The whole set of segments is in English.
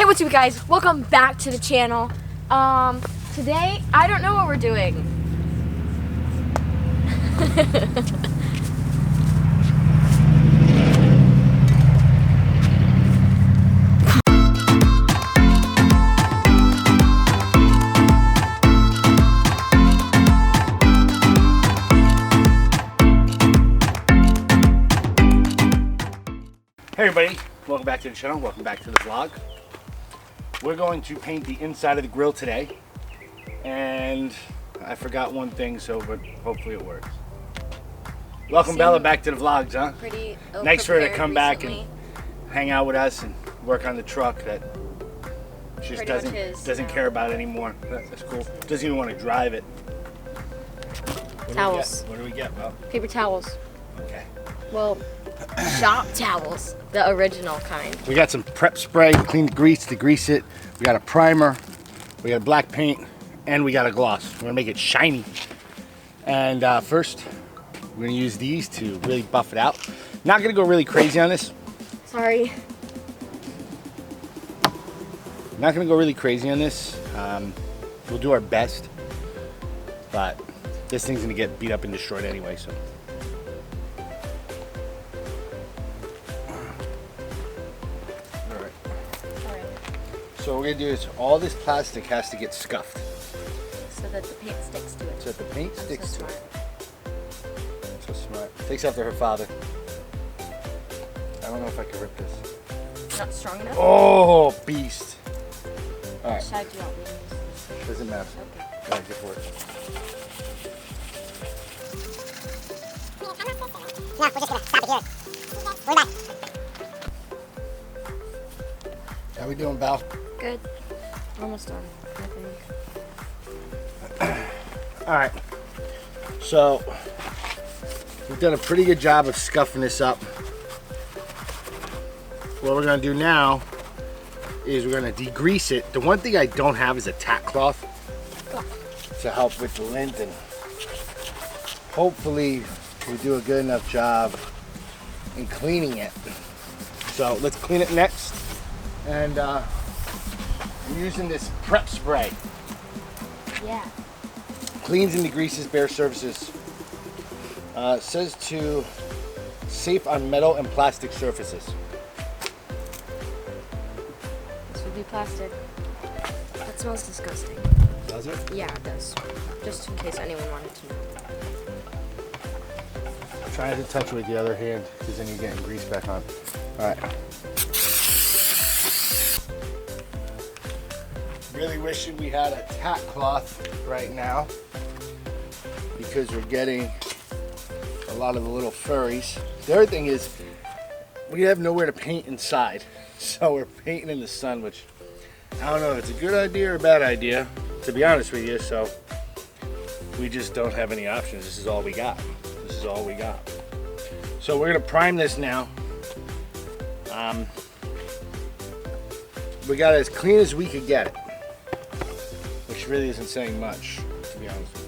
Hey, what's up guys? Welcome back to the channel. Today, I don't know what we're doing. Hey everybody, welcome back to the channel, welcome back to the vlog. We're going to paint the inside of the grill today, and I forgot one thing, but hopefully it works. Welcome Bella back to the vlogs, huh? Pretty nice for her to come back and hang out with us and work on the truck that she just doesn't care about anymore. That's cool. Doesn't even want to drive it. Towels. What do we get, Belle? Paper towels. Okay. Well, shop towels, the original kind. We got some prep spray, clean the grease to grease it. We got a primer, we got black paint, and we got a gloss. We're gonna make it shiny. And first, we're gonna use these to really buff it out. Not gonna go really crazy on this. Sorry. Not gonna go really crazy on this. We'll do our best, but this thing's gonna get beat up and destroyed anyway, so. So what we're gonna do is all this plastic has to get scuffed. So that the paint sticks to it. So that the paint sticks to it. So smart. Takes after her father. I don't know if I can rip this. Not strong enough? Oh, beast. Alright. Should I do want me to use this? Doesn't matter. Okay. Alright, good for it. No, we're just gonna stop it here. We're back. How we doing, Val? Good. Almost done, I think. Alright. So, we've done a pretty good job of scuffing this up. What we're going to do now is we're going to degrease it. The one thing I don't have is a tack cloth to help with the lint, and hopefully we do a good enough job in cleaning it. So let's clean it next. And I'm using this prep spray. Yeah. Cleans and degreases bare surfaces. It says to safe on metal and plastic surfaces. This would be plastic. That smells disgusting. Does it? Yeah, it does. Just in case anyone wanted to know. Try to touch it with the other hand, because then you're getting grease back on. Alright. Really wishing we had a tack cloth right now, because we're getting a lot of the little furries. The other thing is we have nowhere to paint inside, so we're painting in the sun, which I don't know if it's a good idea or a bad idea, to be honest with you. So we just don't have any options. This is all we got. This is all we got. So we're gonna prime this now. We got it as clean as we could get it, which really isn't saying much, to be honest with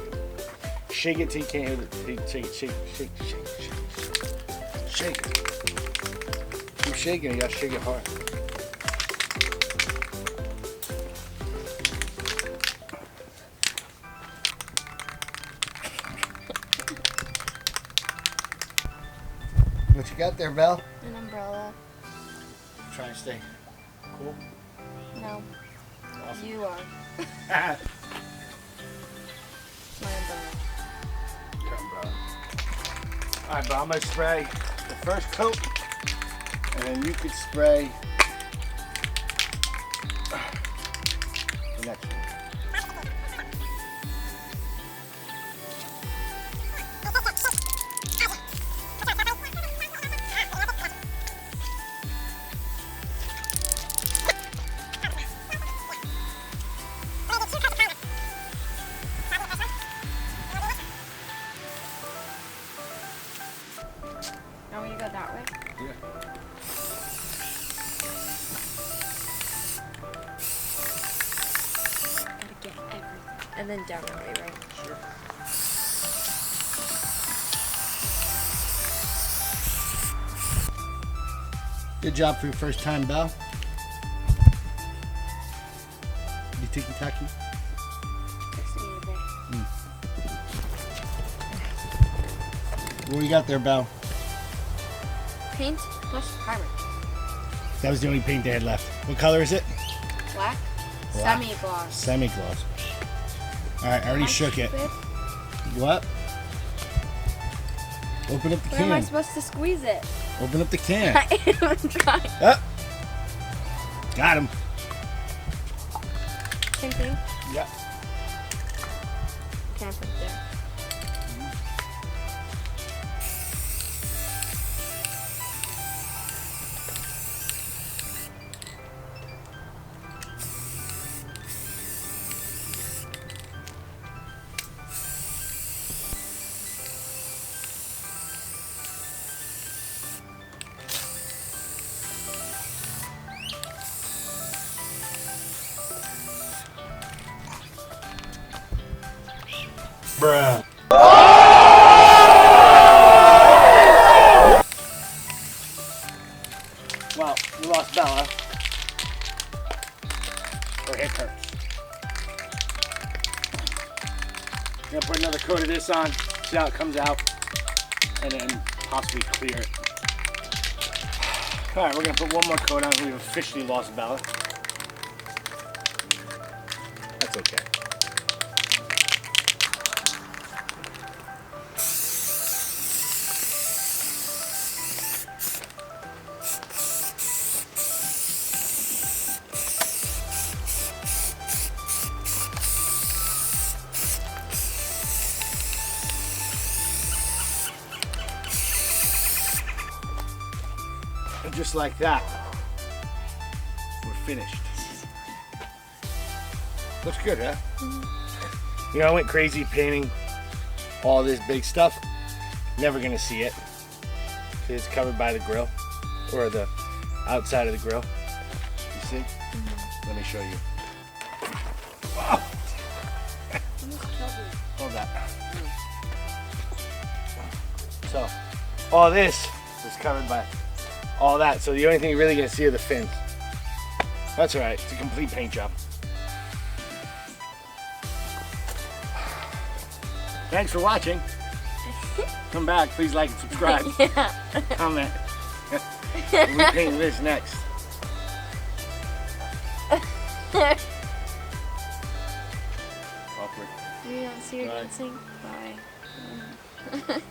you. Shake it till you can't hear it. Shake it, shake, shake, shake, shake, shake it. Keep shaking it, you gotta shake it hard. What you got there, Belle? An umbrella. Trying to stay cool. No. Awesome. You are. My umbrella. Alright, but I'm gonna spray the first coat, and then you could spray the next one. Now when you go that way? Yeah. Gotta get everything. And then down that way, right? Sure. Good job for your first time, Belle. ticky-tacky? What do you got there, Belle? Paint plus primer. That was the only paint they had left. What color is it? Black. Black. Semi-gloss. Semi-gloss. Alright, I already shook it. Stupid. What? Open up the Where can. am I supposed to squeeze it? Open up the can. I am trying. Oh. Got him. Same thing. Yep. Can I put it there? Bruh. Well, we lost Bella. Her hip hurts. I'm gonna put another coat of this on, see how it comes out, and then possibly clear it. Alright, we're gonna put one more coat on. We've officially lost Bella. That's okay. And just like that, we're finished. Looks good, huh? You know, I went crazy painting all this big stuff. Never gonna see it, because it's covered by the grill, or the outside of the grill. You see? Let me show you. Oh. Hold that. So, all this is covered by all that, so the only thing you're really gonna see are the fins. That's alright, it's a complete paint job. Thanks for watching. Come back, please like and subscribe. Yeah. Comment. We'll be painting this next. Awkward. You don't see her Bye. dancing? Bye.